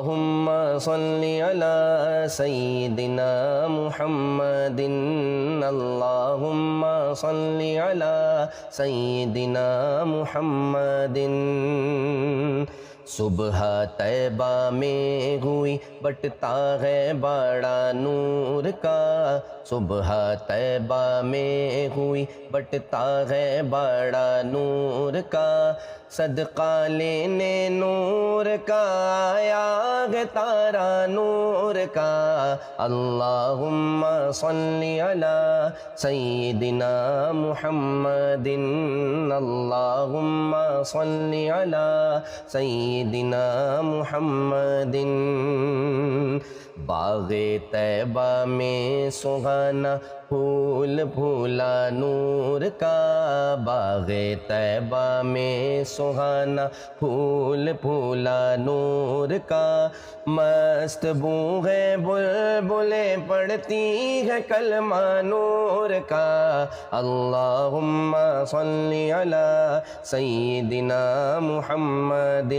اللہم صلی علی سیدنا محمد اللہم صلی علی سیدنا محمد صبح طیبہ میں ہوئی بٹتا ہے بڑا نور کا صبح طیبہ میں ہوئی بٹتا ہے بڑا نور کا صدقہ لینے نور کا آیا ہے تارا نور کا اللہم صلی علی سیدنا محمد اللہم صلی علی سیدنا محمد باغ طیبہ میں سہانا پھول پھولا نور کا باغ طیبہ میں سہانا پھول پھولا نور کا مست بو ہے بلبلیں پڑھتی ہے کلمہ نور کا اللہم صلی علی سیدنا محمد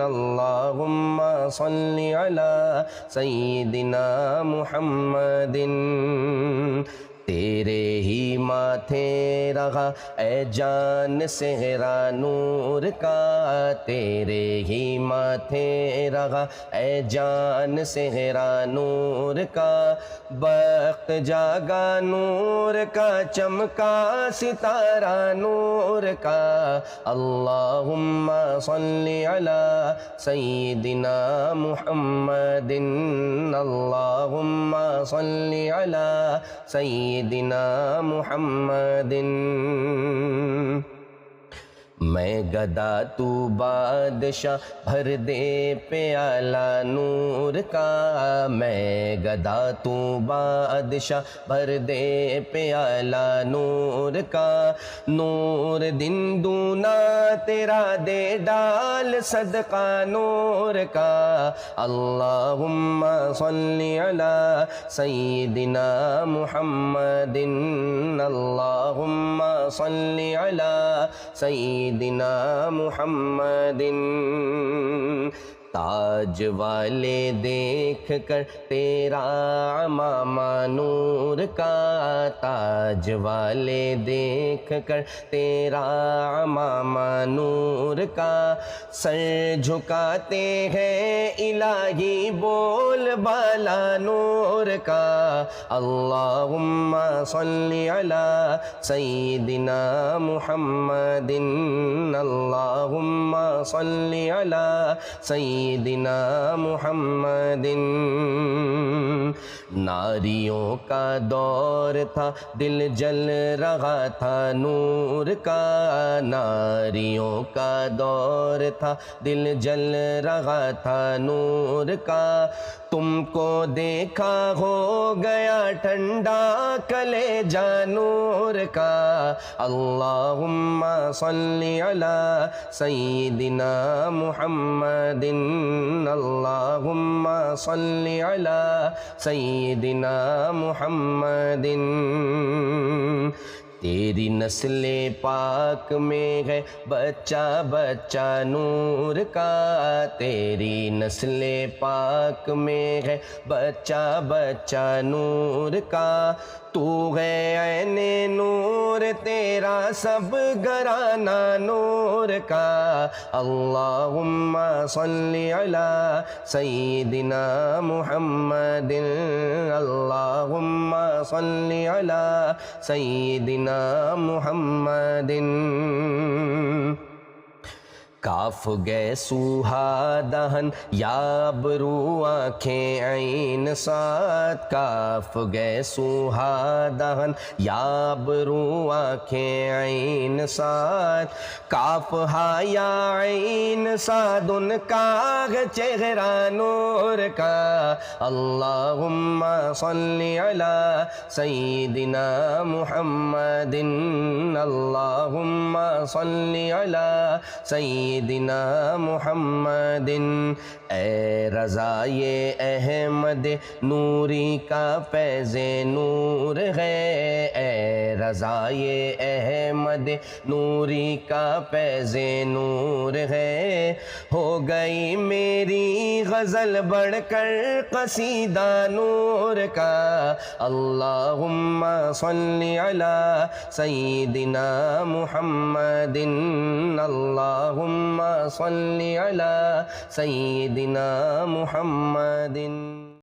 اللہم صلی علی سیدنا محمد تیرے ہی ماتھے رہا اے جان صحرا نور کا تیرے ہی ماتھے رہا اے جان صحرا نور کا وقت جاگا نور کا چمکا ستارہ نور کا اللہم صلی علی سیدنا محمد اللہم صلی علی سیدنا محمد میں گدا تو بادشاہ بھر دے پیالہ نور کا میں گدا تو بادشاہ بھر دے پیالہ نور کا نور دن دونا تیرا دے ڈال صدقہ نور کا اللہم صلی علی سیدنا محمد اللہم صلی علی سیدنا محمد تاج والے دیکھ کر تیرا عمامہ نور کا تاج والے دیکھ کر تیرا عمامہ نور کا سر جھکاتے ہیں الہی بول بالا نور کا اللہم صلی علی سیدنا محمد اللہم صلی علی سیدنا محمد ناریوں کا دور تھا دل جل رہا تھا نور کا ناریوں کا دور تھا دل جل رہا تھا نور کا تم کو دیکھا ہو گیا ٹھنڈا کلیجہ نور کا اللہم صلی علی سیدنا محمد اللہم صلی علی سیدنا محمد تیری نسل پاک میں ہے بچہ بچہ نور کا تیری نسل پاک میں ہے بچہ بچہ نور کا تو ہے عین نور تیرا سب گھرانہ نور کا اللہم صلی علی سیدنا محمد اللہم صلی علی سیدنا محمد کاف گئے سوہا دہن یا برو آنکھیں عین صاد کاف گئے سوہا دہن یا برو آنکھیں عین صاد کاف ہا یا عین صاد ان کا چہرہ نور کا اللہم صلی علی سیدنا محمد اللہم صلی علی سیدنا محمد اے رضائے احمد نوری کا فیض نور ہے اے رضائے احمد نوری کا فیض نور ہے ہو گئی میری غزل بڑھ کر قصیدہ نور کا، اللہم صلی علی سیدنا محمد، اللہم صلی علی سیدنا محمد۔